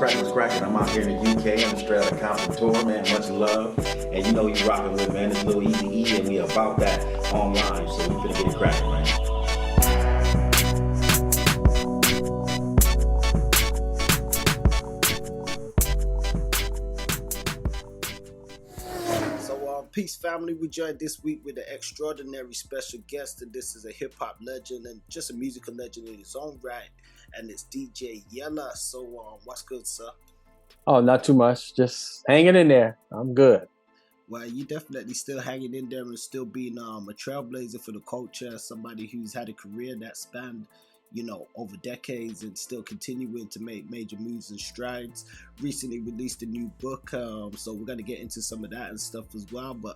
cracking? What's cracking? I'm out here in the UK on the Straight Outta Compton tour, man. Much love. And you know you rocking with, man. It's little Eazy-E, and we about that online. So we finna get it cracking, man. Peace, family. We joined this week with an extraordinary special guest, and this is a hip-hop legend and just a musical legend in his own right, and it's DJ Yella. So, what's good, sir? Oh, not too much. Just hanging in there. I'm good. Well, you definitely still hanging in there and still being a trailblazer for the culture, somebody who's had a career that spanned, you know, over decades and still continuing to make major moves and strides. Recently released a new book, so we're going to get into some of that and stuff as well. But,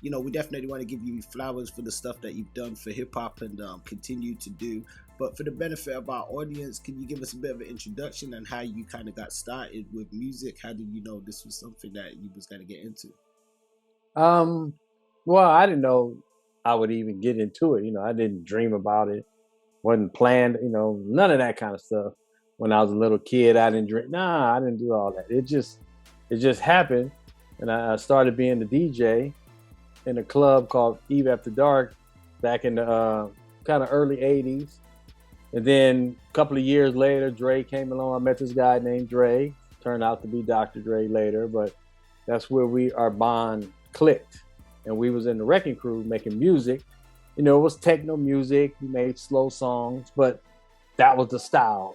you know, we definitely want to give you flowers for the stuff that you've done for hip-hop and continue to do. But for the benefit of our audience, can you give us a bit of an introduction on how you kind of got started with music? How did you know this was something that you was going to get into? Well, I didn't know I would even get into it. You know, I didn't dream about it. Wasn't planned, you know, none of that kind of stuff. When I was a little kid, I didn't drink. Nah, I didn't do all that. It just happened. And I started being the DJ in a club called Eve After Dark back in the kind of early 80s. And then a couple of years later, Dre came along. I met this guy named Dre. Turned out to be Dr. Dre later, but that's where our bond clicked. And we was in the Wreckin Cru making music. You know, it was techno music. We made slow songs, but that was the style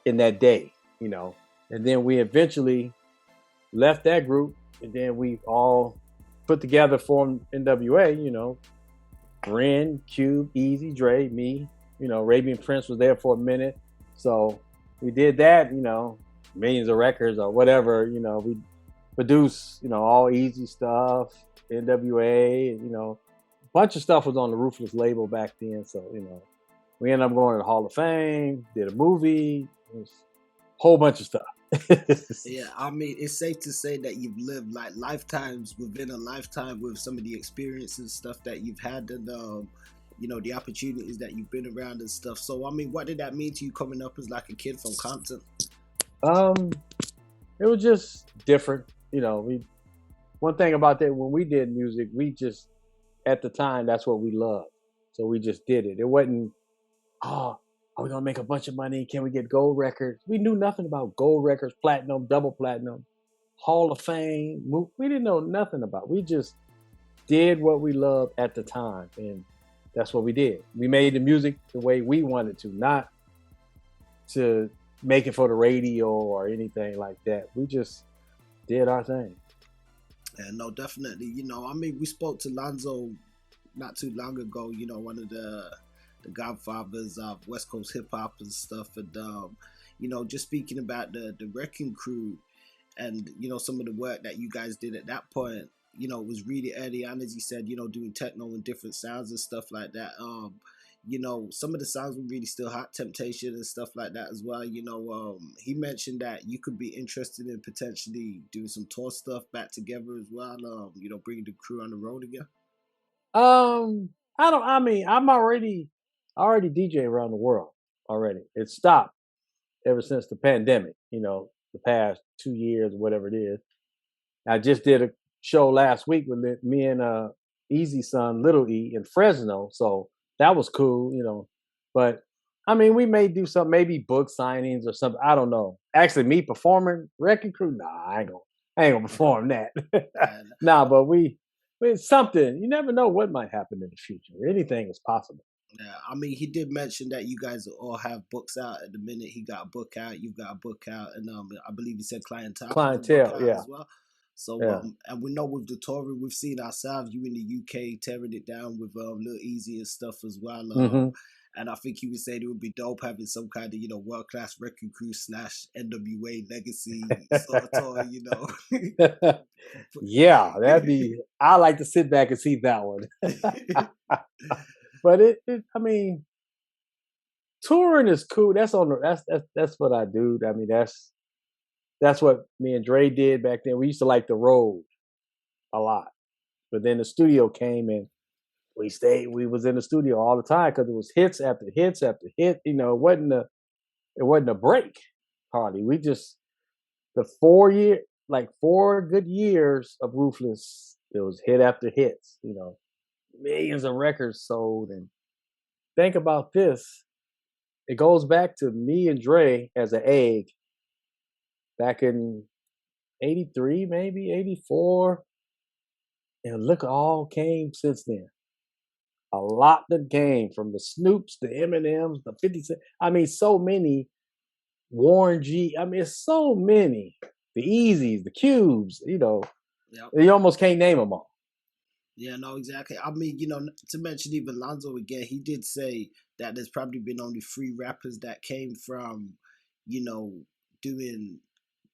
in that day, you know. And then we eventually left that group, and then we all put together, formed N.W.A., you know. Ren, Cube, Easy, Dre, me. You know, Arabian Prince was there for a minute. So we did that, you know, millions of records or whatever, you know. We produced, you know, all Easy stuff, N.W.A., you know. Bunch of stuff was on the Ruthless label back then, so you know, we ended up going to the Hall of Fame, did a movie, it was a whole bunch of stuff. Yeah, I mean, it's safe to say that you've lived like lifetimes within a lifetime with some of the experiences and stuff that you've had, and you know, the opportunities that you've been around and stuff. So, I mean, what did that mean to you coming up as like a kid from Compton? It was just different, you know. One thing about that, when we did music, we just, at the time, that's what we loved. So we just did it. It wasn't, are we going to make a bunch of money? Can we get gold records? We knew nothing about gold records, platinum, double platinum, Hall of Fame. We didn't know nothing about it. We just did what we loved at the time. And that's what we did. We made the music the way we wanted to, not to make it for the radio or anything like that. We just did our thing. Yeah, no, definitely. You know, I mean, we spoke to Lonzo not too long ago, you know, one of the godfathers of West Coast hip hop and stuff. And, you know, just speaking about the Wreckin Cru and, you know, some of the work that you guys did at that point, you know, it was really early on, as he said, you know, doing techno and different sounds and stuff like that. You know, some of the sounds were really still hot, Temptation and stuff like that as well. You know, he mentioned that you could be interested in potentially doing some tour stuff back together as well. You know, bringing the crew on the road again. I'm already DJ around the world already. It stopped ever since the pandemic, you know, the past 2 years, whatever it is. I just did a show last week with me and Eazy's son, Little E, in Fresno. So that was cool, you know. But I mean, we may do something, maybe book signings or something. I don't know. Actually, me performing Wreckin Cru, nah, I ain't gonna perform that. Nah, but it's something. You never know what might happen in the future. Anything is possible. Yeah, I mean, he did mention that you guys all have books out at the minute. He got a book out, you've got a book out, and I believe he said Cli-N-Tel. Cli-N-Tel, yeah. As well. So, yeah. And we know with the touring, we've seen ourselves, you in the UK tearing it down with Lil Eazy and stuff as well. And I think he was saying it would be dope having some kind of, you know, world-class Wreckin Cru / N.W.A. legacy sort of tour, you know. Yeah, I like to sit back and see that one. But I mean, touring is cool. That's what I do. I mean, that's what me and Dre did back then. We used to like the road a lot. But then the studio came and we was in the studio all the time because it was hits after hits after hit. You know, it wasn't a break hardly. We just the 4 good years of Ruthless, it was hit after hits, millions of records sold. And think about this. It goes back to me and Dre as an egg back in 83, maybe 84. And look, all came since then. A lot that came from the Snoops, the Eminems, the 50 Cent. I mean, so many. Warren G. I mean, it's so many. The Eazies, the Cubes, Yep. you almost can't name them all. Yeah, no, exactly. I mean, to mention even Lonzo again, he did say that there's probably been only 3 rappers that came from, doing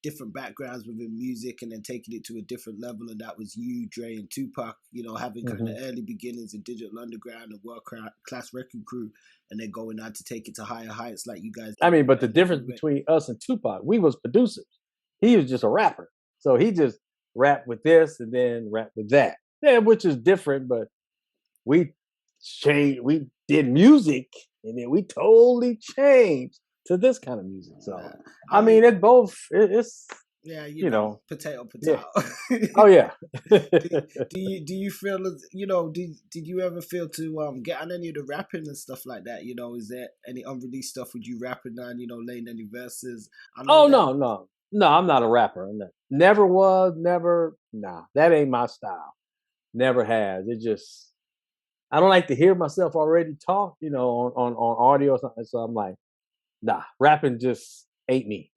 different backgrounds within music and then taking it to a different level, and that was you, Dre, and Tupac. Having kind of early beginnings in Digital Underground and World Class Wreckin Cru, and then going on to take it to higher heights like you guys. I mean, but the difference between us and Tupac, we was producers. He was just a rapper, so he just rapped with this and then rapped with that. Yeah, which is different, but we changed. We did music, and then we totally changed to this kind of music. So I mean, it's both. It's potato. Yeah. Oh yeah. do you feel did you ever feel to get on any of the rapping and stuff like that? Is there any unreleased stuff with you rapping on? Laying any verses? No, I'm not a rapper. Never was, never. Nah, that ain't my style. Never has. It just, I don't like to hear myself already talk, on audio or something. So I'm like, nah, rapping just ain't me.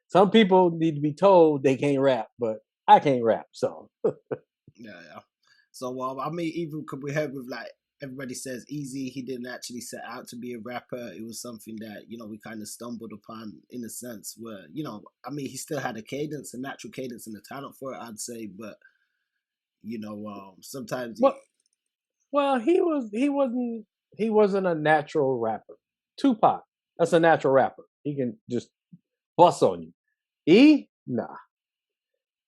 Some people need to be told they can't rap, but I can't rap. So yeah. So I mean, even could we heard with like everybody says Eazy, he didn't actually set out to be a rapper. It was something that we kind of stumbled upon in a sense where I mean, he still had a natural cadence, and a talent for it, I'd say, but sometimes. Well, he wasn't a natural rapper. Tupac, that's a natural rapper. He can just bust on you. Nah.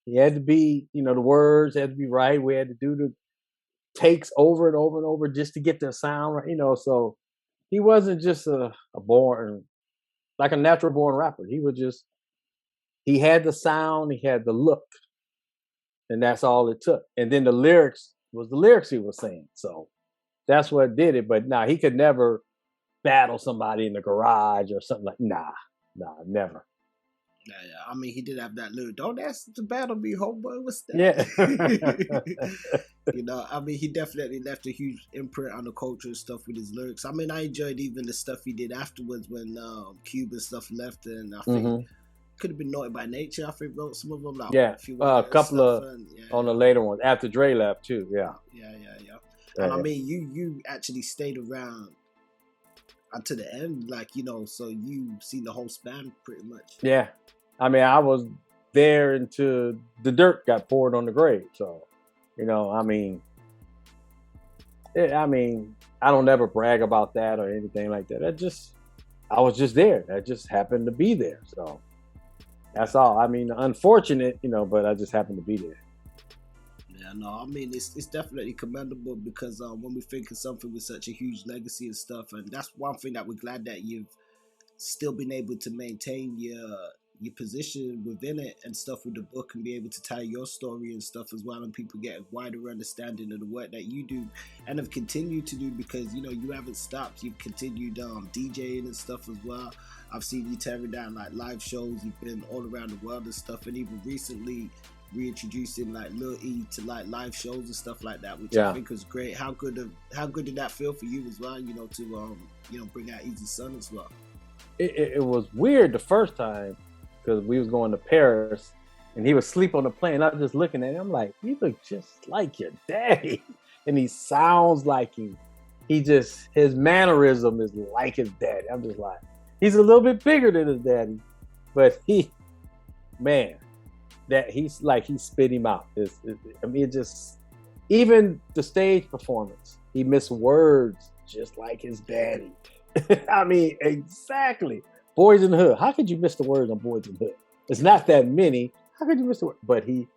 He had to be, the words had to be right. We had to do the takes over and over and over just to get the sound right, so he wasn't just a natural born rapper. He had the sound, he had the look, and that's all it took. And then the lyrics was the lyrics he was saying. So that's what did it. But he could never battle somebody in the garage or something like, never. Yeah. I mean, he did have that lyric, "Don't ask to battle me, homeboy, what's that?" Yeah. I mean, he definitely left a huge imprint on the culture and stuff with his lyrics. I mean, I enjoyed even the stuff he did afterwards when Cube and stuff left, and I think could have been Naughty by Nature. I think wrote some of them. Like, a couple of on the later ones after Dre left too. Yeah. And I mean, you actually stayed around until the end, so you seen the whole span pretty much. Yeah, I mean, I was there until the dirt got poured on the grave. So, I mean, I don't ever brag about that or anything like that. I was just there. I just happened to be there. So that's all. I mean, unfortunate, but I just happened to be there. Yeah, no, I mean, it's definitely commendable because when we think of something with such a huge legacy and stuff, and that's one thing that we're glad that you've still been able to maintain your position within it and stuff with the book, and be able to tell your story and stuff as well, and people get a wider understanding of the work that you do and have continued to do, because you haven't stopped. You've continued DJing and stuff as well. I've seen you tearing down like live shows. You've been all around the world and stuff, and even recently reintroducing like Lil E to like live shows and stuff like that, which I think was great. How good did that feel for you as well? To bring out Eazy's son as well. It was weird the first time because we was going to Paris and he was asleep on the plane. I was just looking at him. I'm like, you look just like your daddy, and he sounds like him. His mannerism is like his daddy. I'm just like, he's a little bit bigger than his daddy, but he spit him out. Even the stage performance, he missed words just like his daddy. I mean, exactly. Boys in the Hood. How could you miss the words on Boys in the Hood? It's not that many. How could you miss the word? But he's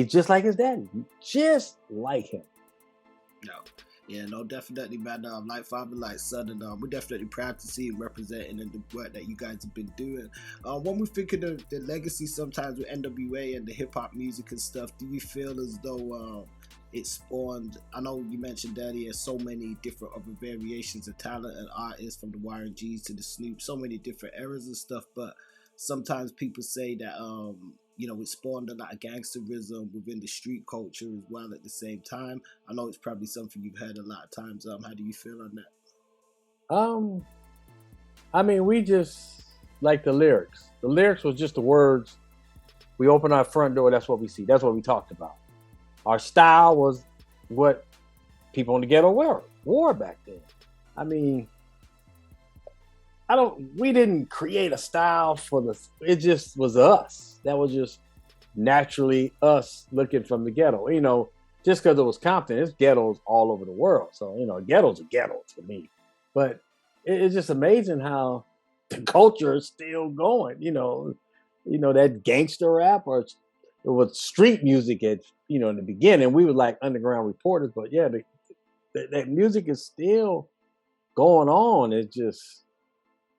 just like his daddy. Just like him. No. Yeah, no, definitely, man. Like father, like son, and we're definitely proud to see you representing and the work that you guys have been doing. When we think of the legacy sometimes with N.W.A. and the hip hop music and stuff, do you feel as though it spawned? I know you mentioned earlier so many different other variations of talent and artists, from the YGs to the Snoop, so many different eras and stuff, but sometimes people say that it spawned a lot of gangsterism within the street culture as well at the same time. I know it's probably something you've heard a lot of times. How do you feel on that? I mean, we just like the lyrics. The lyrics was just the words. We open our front door, that's what we see. That's what we talked about. Our style was what people in the ghetto wore back then. I mean, we didn't create a style it just was us. That was just naturally us looking from the ghetto. You know, just because it was Compton, it's ghettos all over the world. So, you know, ghettos are ghettos for me. But it's just amazing how the culture is still going, you know, that gangster rap or it was street music in the beginning. We were like underground reporters, but yeah, that music is still going on. It's just,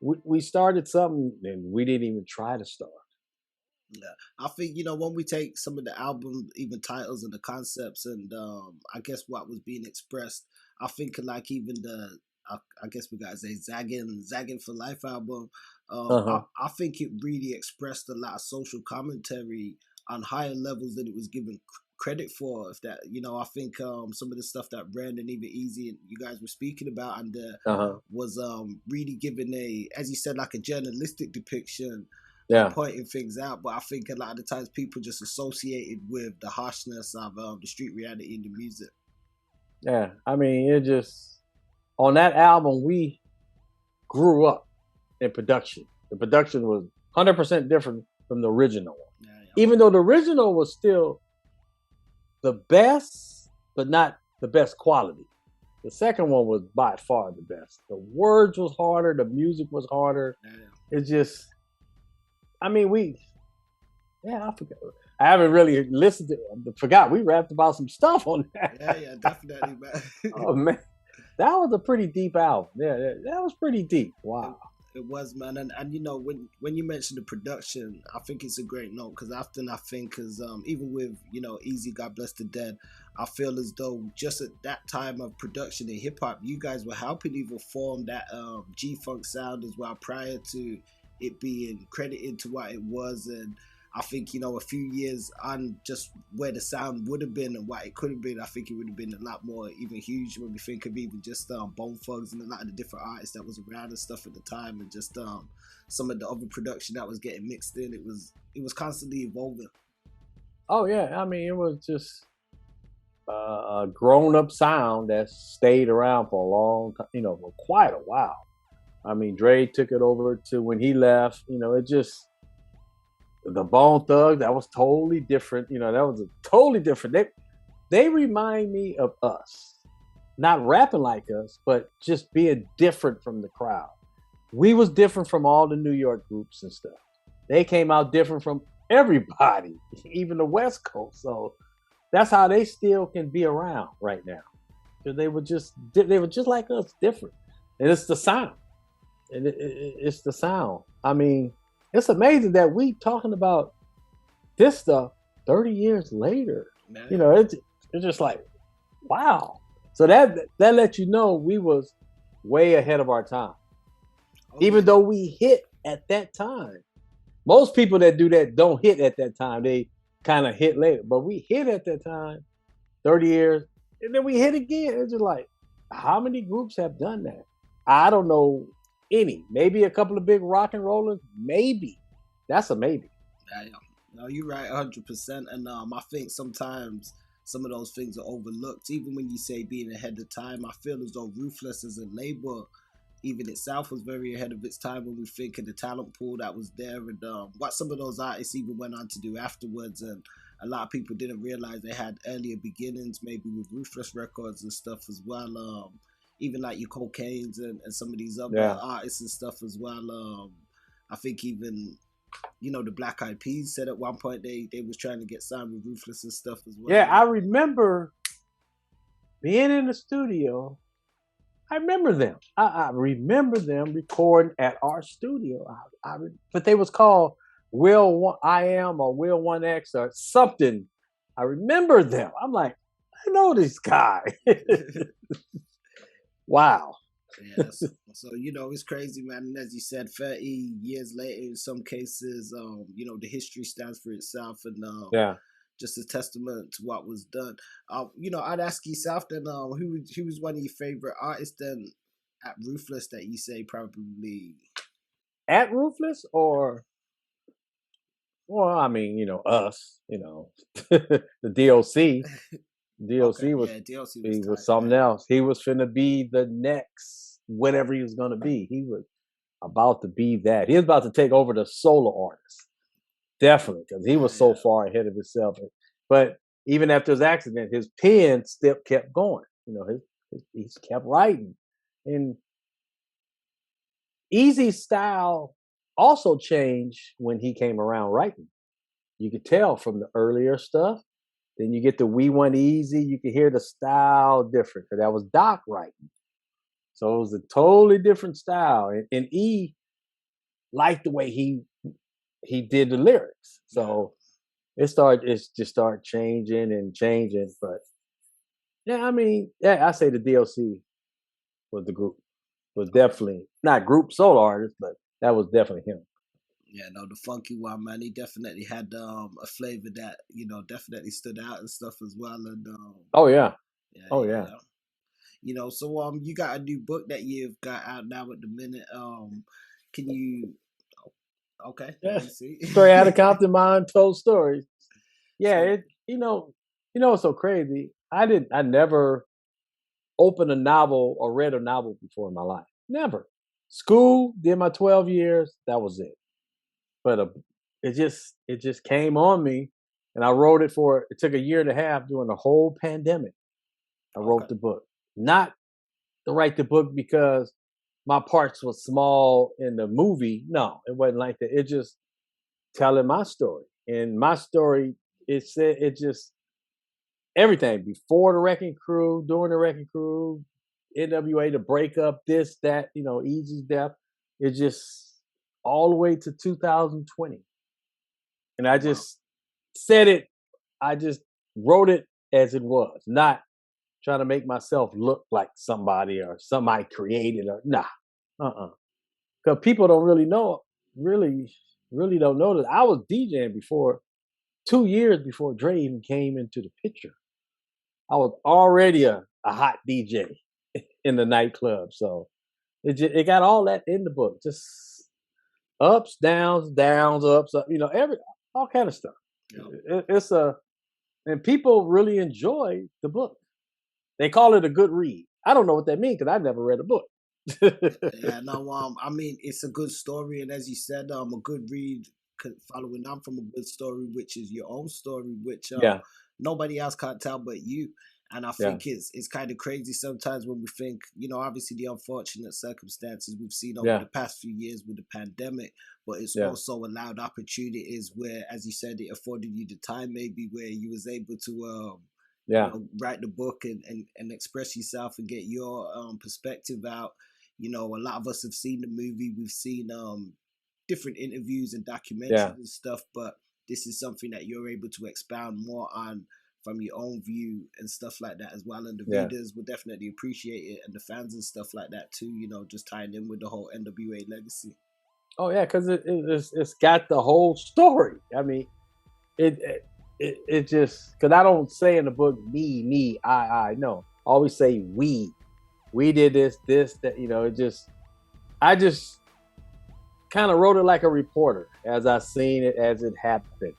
we started something and we didn't even try to start. Yeah, I think when we take some of the album, even titles and the concepts, and I guess what was being expressed, I think like even I guess we gotta say Zagging for Life album. I think it really expressed a lot of social commentary on higher levels than it was given credit for. If that, I think some of the stuff that Brand and even Eazy and you guys were speaking about, and was really given as you said, like a journalistic depiction. Yeah. Pointing things out, but I think a lot of the times people just associated with the harshness of the street reality in the music. Yeah, I mean, it just, on that album, we grew up in production. The production was 100% different from the original one. Yeah. Even though the original was still the best, but not the best quality. The second one was by far the best. The words was harder, the music was harder. Yeah. It just, I mean, I forgot. I haven't really listened to it. I forgot we rapped about some stuff on that. Yeah, definitely, man. Oh, man. That was a pretty deep album. Yeah, that was pretty deep. Wow. It was, man. And when you mention the production, I think it's a great note, because often I think, even with, Eazy, God Bless the Dead, I feel as though just at that time of production in hip-hop, you guys were helping even form that G-Funk sound as well, prior to it being credited to what it was. And I think, a few years on just where the sound would have been and what it could have been, I think it would have been a lot more even huge when we think of even just Bone Thugs and a lot of the different artists that was around and stuff at the time, and just some of the other production that was getting mixed in. It was constantly evolving. Oh yeah, I mean, it was just a grown-up sound that stayed around for a long time, for quite a while. I mean, Dre took it over to when he left. It just, the Bone Thugs, that was totally different. That was a totally different. They remind me of us, not rapping like us, but just being different from the crowd. We was different from all the New York groups and stuff. They came out different from everybody, even the West Coast. So that's how they still can be around right now, because they were just like us, different. And it's the sound. And it's the sound. I mean, it's amazing that we talking about this stuff 30 years later. Man. It's just like, wow. So that lets you know we was way ahead of our time. Okay. Even though we hit at that time. Most people that do that don't hit at that time. They kind of hit later. But we hit at that time, 30 years, and then we hit again. It's just like, how many groups have done that? I don't know any. Maybe a couple of big rock and rollers. Maybe. That's a maybe. Yeah. No, you're right, 100%. And I think sometimes some of those things are overlooked. Even when you say being ahead of time, I feel as though Ruthless as a label, even itself, was very ahead of its time when we think of the talent pool that was there, and what some of those artists even went on to do afterwards. And a lot of people didn't realize they had earlier beginnings, maybe with Ruthless Records and stuff as well. Even like your Cocaines and some of these other artists and stuff as well. I think even, the Black Eyed Peas said at one point they was trying to get signed with Ruthless and stuff as well. Yeah, I remember being in the studio, I remember them. I remember them recording at our studio. But they was called I Am or Will 1X or something. I remember them. I'm like, I know this guy. Wow. Yes. So, it's crazy, man. And as you said, 30 years later, in some cases, the history stands for itself, and Yeah. just a testament to what was done. I'd ask yourself then, who was one of your favorite artists then at Ruthless that you say probably At Ruthless or, well, I mean, us, the DOC. okay, DOC was yeah, DLC was he was tight, something man. else. He was finna be the next whatever he was gonna be. He was about to be that. He was about to take over the solo artist. Definitely, because he was so Yeah. far ahead of himself. But even after his accident, his pen still kept going. He kept writing. And Eazy's style also changed when he came around writing. You could tell from the earlier stuff. Then you get the We Want Easy, you can hear the style different. Because that was Doc writing. So it was a totally different style. And E liked the way he did the lyrics. So it just started changing and changing. But yeah, I mean, yeah, I say the DLC was the group. Was definitely not group solo artist, but that was definitely him. Yeah, no, the funky one, man. He definitely had a flavor that definitely stood out and stuff as well. And Oh yeah, yeah, oh yeah. So you got a new book that you've got out now at the minute. Can you? Okay, Yeah, you see. Straight Outta Compton, my Untold stories. Yeah, So, it's so crazy. I never opened a novel or read a novel before in my life. Never. School, did my 12 years, that was it. But it just came on me, and I wrote it took a year and a half during the whole pandemic. I wrote okay. the book. Not to write the book because my parts were small in the movie. No, it wasn't like that. It just telling my story. And my story, it just everything before the Wreckin Cru, during the Wreckin Cru, N.W.A., the breakup, this, that, Eazy's death. It just all the way to 2020. And I Oh, wow. just said it, I just wrote it as it was, not trying to make myself look like somebody or somebody created or nah. Because people don't really know, really don't know that I was DJing before 2 years before Dre even came into the picture. I was already a hot DJ in the nightclub. So it got all that in the book. Just ups, downs, ups, all kind of stuff. Yeah. And people really enjoy the book. They call it a good read. I don't know what that means because I never read a book. Yeah, no, I mean, it's a good story, and as you said, a good read following on from a good story, which is your own story, which Yeah, nobody else can't tell but you. And I yeah, think it's kind of crazy sometimes when we think, obviously the unfortunate circumstances we've seen over yeah, the past few years with the pandemic, but it's yeah, also allowed opportunities where, as you said, it afforded you the time maybe where you was able to yeah, write the book and express yourself and get your perspective out. A lot of us have seen the movie, we've seen different interviews and yeah, documentaries and stuff, but this is something that you're able to expound more on from your own view and stuff like that as well. And the yeah. readers will definitely appreciate it, and the fans and stuff like that too, just tying in with the whole N.W.A. legacy. Oh yeah, because it's got the whole story. I mean, it just because I don't say in the book me, I no. I always say we did this, that. I just kind of wrote it like a reporter as I seen it as it happened.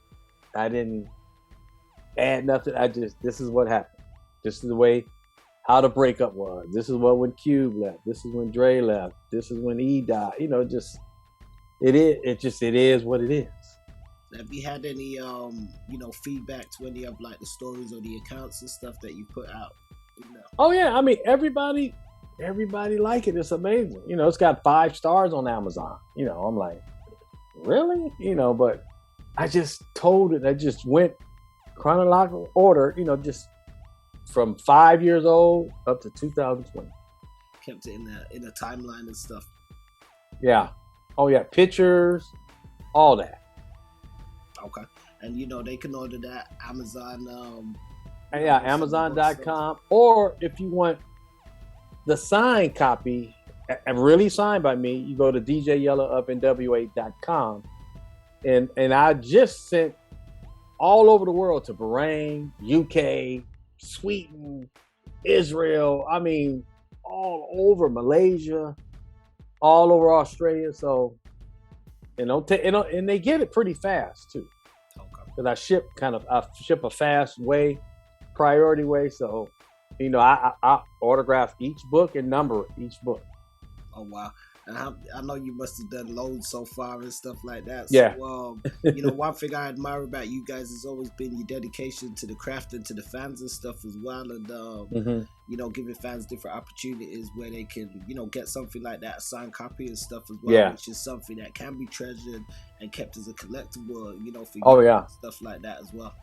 I didn't add nothing. This is what happened. This is the way how the breakup was. This is when Cube left. This is when Dre left. This is when E died. It is what it is. Have you had any feedback to any of like the stories or the accounts and stuff that you put out? Oh yeah, I mean everybody like it. It's amazing. It's got 5 stars on Amazon. I'm like, really? But I just told it. I just went chronological order. Just from 5 years old up to 2020. Kept it in the timeline and stuff. Yeah. Oh yeah, pictures, all that. Okay. And they can order that Amazon. Yeah, Amazon.com. Or if you want the signed copy, really signed by me, you go to DJ Yella up N.W.A.His.com. And I just sent all over the world to Bahrain, UK, Sweden, Israel. I mean, all over Malaysia, all over Australia. So, and they get it pretty fast too. Because I ship a fast way, priority way. So, I autograph each book and number each book. Oh wow! And I know you must have done loads so far and stuff like that. Yeah. So, one thing I admire about you guys has always been your dedication to the craft and to the fans and stuff as well. And giving fans different opportunities where they can, get something like that, a signed copy and stuff as well, Yeah. which is something that can be treasured and kept as a collectible. For you. Oh yeah. Stuff like that as well.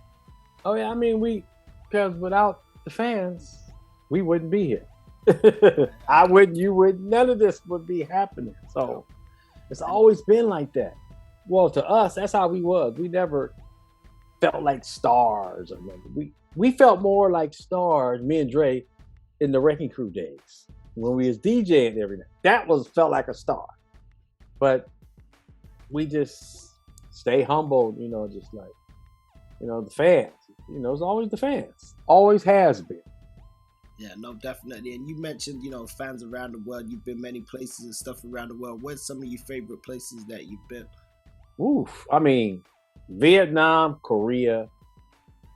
Oh yeah. I mean, because without the fans, we wouldn't be here. I wouldn't, you wouldn't, none of this would be happening. So it's always been like that. Well, to us, that's how we was. We never felt like stars or nothing. We felt more like stars, me and Dre, in the Wreckin Cru days when we was DJing every night. That felt like a star. But we just stay humble, just like, the fans. It's always the fans. Always has been. Yeah, no, definitely. And you mentioned, fans around the world. You've been many places and stuff around the world. Where's some of your favorite places that you've been? Oof. I mean, Vietnam, Korea,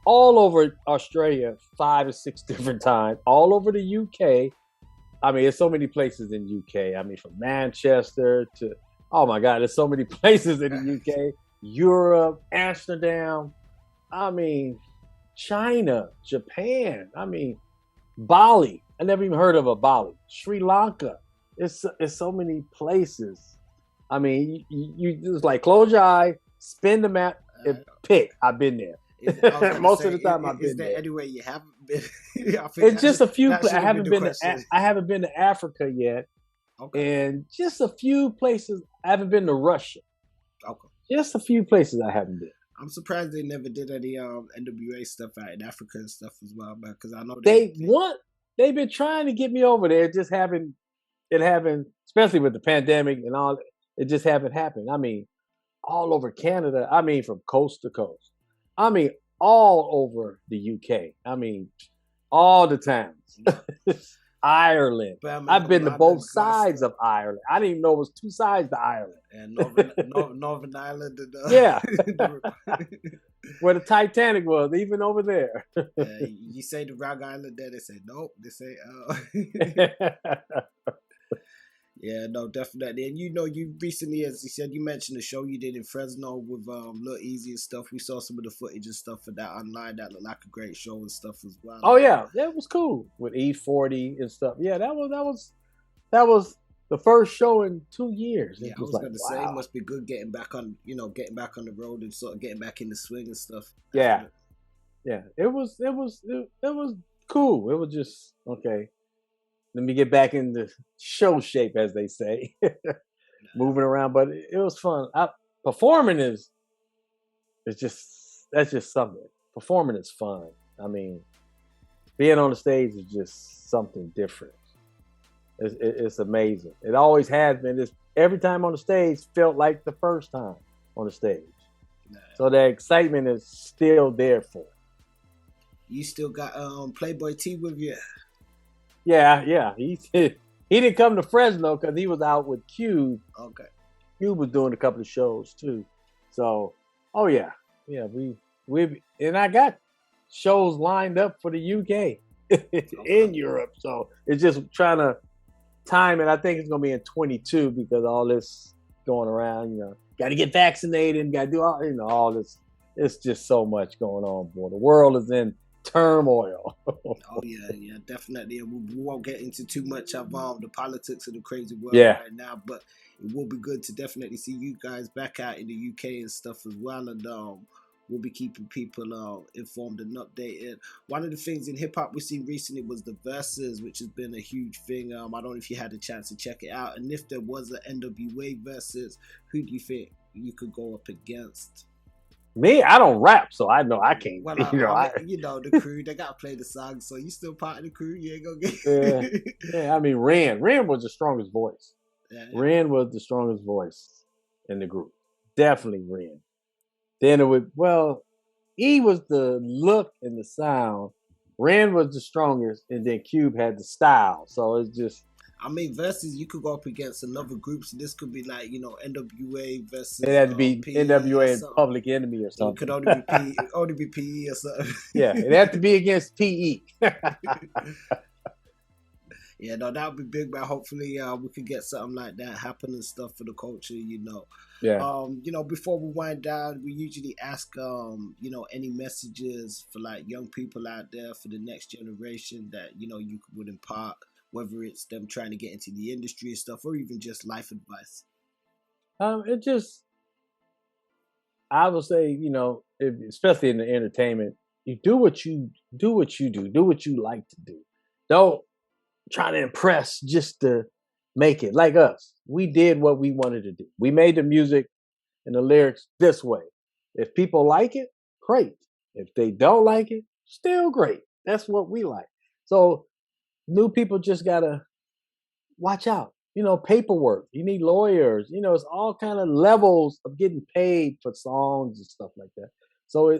all over Australia, 5 or 6 different times, all over the UK. I mean, there's so many places in UK. I mean, from Manchester to, oh my God, there's so many places in the UK. Europe, Amsterdam. I mean, China, Japan. I mean, Bali. I never even heard of a Bali. Sri Lanka. It's so many places. I mean, you just like close your eye, spin the map, and pick. I've been there. Most of the time, I've been there. Is there anywhere you haven't been? It's just a few. I haven't been to Africa yet, and just a few places. I haven't been to Russia. Okay. Just a few places I haven't been. I'm surprised they never did any N.W.A. stuff out in Africa and stuff as well, man. Because I know they've been trying to get me over there, just haven't, especially with the pandemic and all. It just haven't happened. I mean, all over Canada. I mean, from coast to coast. I mean, all over the UK. I mean, all the towns. Ireland. I've been to both sides of Ireland. I didn't even know it was 2 sides to Ireland. And Northern Ireland. And, yeah. Where the Titanic was, even over there. You say the Rock Island there, they say, nope. They say, Yeah, no, definitely. And you recently, as you said, you mentioned the show you did in Fresno with Lil Eazy and stuff. We saw some of the footage and stuff for that online. That looked like a great show and stuff as well. Oh yeah, that was cool with E40 and stuff. Yeah, that was the first show in 2 years. Yeah, I was gonna say it must be good getting back on the road and sort of getting back in the swing and stuff. Yeah, yeah, it was cool. It was just okay. Let me get back into show shape, as they say, moving around. But it was fun. Performing that's just something. Performing is fun. I mean, being on the stage is just something different. It's amazing. It always has been. Every time on the stage felt like the first time on the stage. So the excitement is still there for it. You still got Playboy T with you? Yeah. He didn't come to Fresno because he was out with Cube. Okay. Cube was doing a couple of shows too. So, oh yeah, we and I got shows lined up for the UK in Europe. So it's just trying to time it. I think it's gonna be in 22 because all this going around. Got to get vaccinated. Got to do all this. It's just so much going on, boy. The world is in turmoil. Oh yeah, definitely. And we won't get into too much of the politics of the crazy world right now, but it will be good to definitely see you guys back out in the UK and stuff as well. And we'll be keeping people informed and updated. One of the things in hip hop we've seen recently was the verses, which has been a huge thing. I don't know if you had a chance to check it out, and if there was an N.W.A. versus, who do you think you could go up against? Me, I don't rap, so I know I can't. Well, the crew, they gotta play the song, so you still part of the crew. You ain't gonna get. Yeah. I mean, Ren was the strongest voice. Yeah. Ren was the strongest voice in the group. Definitely Ren. Then it would, E was the look and the sound. Ren was the strongest, and then Cube had the style. So it's just. I mean, versus you could go up against another group. So this could be like, N.W.A. versus. It had to be N.W.A. and Public Enemy or something. It could only be PE or something. Yeah, it had to be against PE. Yeah, no, that would be big, man. Hopefully, we could get something like that happen and stuff for the culture, Yeah. Before we wind down, we usually ask, any messages for like young people out there for the next generation that, you would impart, whether it's them trying to get into the industry and stuff, or even just life advice. I would say, especially in the entertainment, you do what you do what you like to do. Don't try to impress just to make it. Like us, we did what we wanted to do. We made the music and the lyrics this way. If people like it, great. If they don't like it, still great. That's what we like. So new people just gotta watch out. Paperwork. You need lawyers. It's all kind of levels of getting paid for songs and stuff like that. So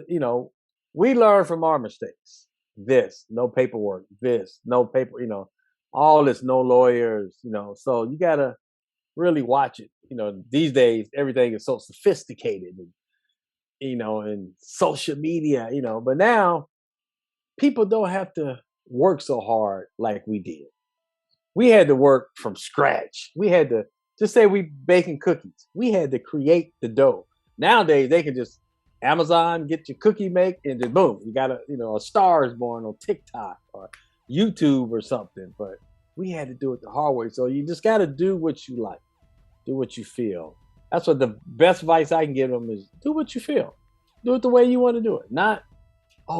we learn from our mistakes. This, no paperwork. This, no paper. All this, no lawyers. So you gotta really watch it. These days everything is so sophisticated and social media. But now people don't have to work so hard like we did. We had to work from scratch. We had to, just say we baking cookies. We had to create the dough. Nowadays, they can just Amazon, get your cookie make, and then boom, you got a star is born on TikTok or YouTube or something. But we had to do it the hard way. So you just got to do what you like. Do what you feel. That's what the best advice I can give them is do what you feel. Do it the way you want to do it. Not,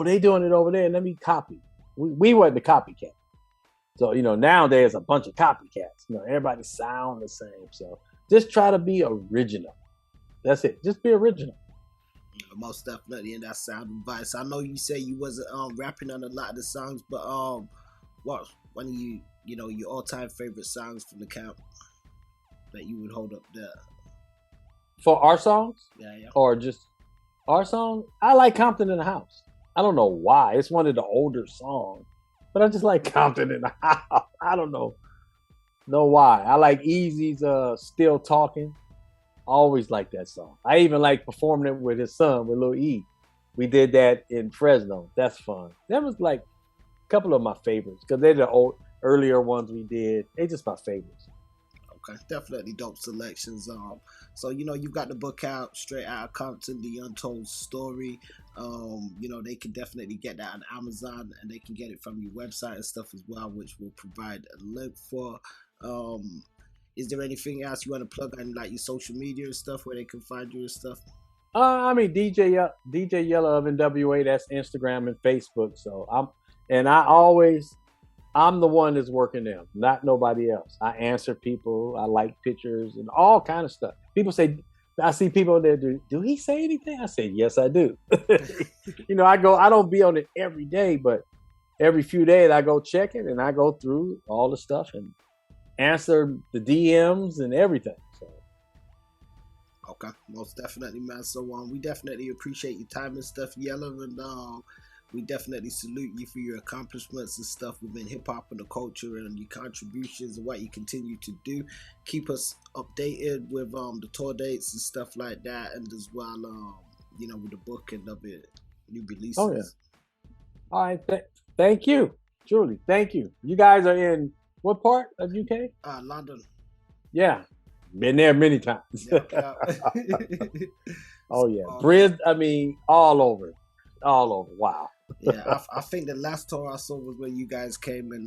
they doing it over there, let me copy. We weren't the copycat. So, nowadays a bunch of copycats. Everybody sound the same. So just try to be original. That's it. Just be original. Most definitely, and that's sound advice. I know you say you wasn't rapping on a lot of the songs, but what one of your all-time favorite songs from the camp that you would hold up there? For our songs? Yeah. Or just our song? I like Compton in the House. I don't know why. It's one of the older songs. But I just like Compton in the House. I don't know why. I like Eazy's Still Talking. Always like that song. I even like performing it with his son, with Lil E. We did that in Fresno. That's fun. That was like a couple of my favorites because they're the earlier ones we did. They're just my favorites. Okay, definitely dope selections. So you've got the book out, Straight Outta Compton, the Untold Story. They can definitely get that on Amazon, and they can get it from your website and stuff as well, which we'll provide a link for. Is there anything else you want to plug on, like your social media and stuff, where they can find you and stuff? DJ Yella of N.W.A. That's Instagram and Facebook. So I'm the one that's working them, not nobody else. I answer people. I like pictures and all kind of stuff. People say, I see people there, do he say anything? I say, yes, I do. I don't be on it every day, but every few days I go check it and I go through all the stuff and answer the DMs and everything. So. Okay, most definitely, man. So we definitely appreciate your time and stuff, Yella, and we definitely salute you for your accomplishments and stuff within hip-hop and the culture and your contributions and what you continue to do. Keep us updated with the tour dates and stuff like that, and as well, with the book and of it, new releases. Oh, yeah. All right. Thank you. Truly. Thank you. You guys are in what part of UK? London. Yeah. Been there many times. Yeah. Oh, yeah. Bridge, all over. Wow. Yeah, I think the last tour I saw was when you guys came and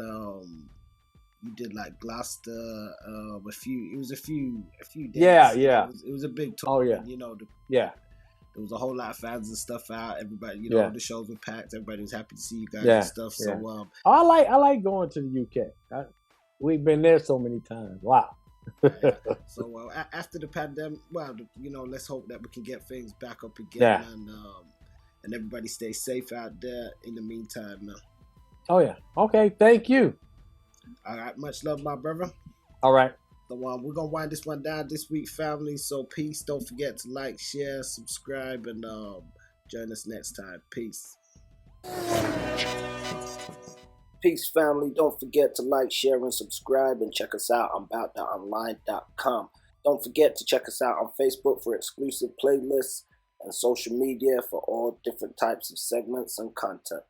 you did like Gloucester, a few days. Yeah. It was a big tour. Oh yeah. And, yeah. there was a whole lot of fans and stuff out. Everybody, you know, Yeah. the shows were packed. Everybody was happy to see you guys Yeah, and stuff. So, yeah. I like going to the UK. We've been there so many times. Wow. yeah. So after the pandemic, well, you know, let's hope that we can get things back up again, and everybody stay safe out there in the meantime, man. Oh yeah. Okay. Thank you. All right. Much love, my brother. All right. So we're gonna wind this one down this week, family. So peace. Don't forget to like, share, subscribe, and join us next time. Peace. Peace, family. Don't forget to like, share, and subscribe, and check us out on about.online.com. Don't forget to check us out on Facebook for exclusive playlists and social media for all different types of segments and content.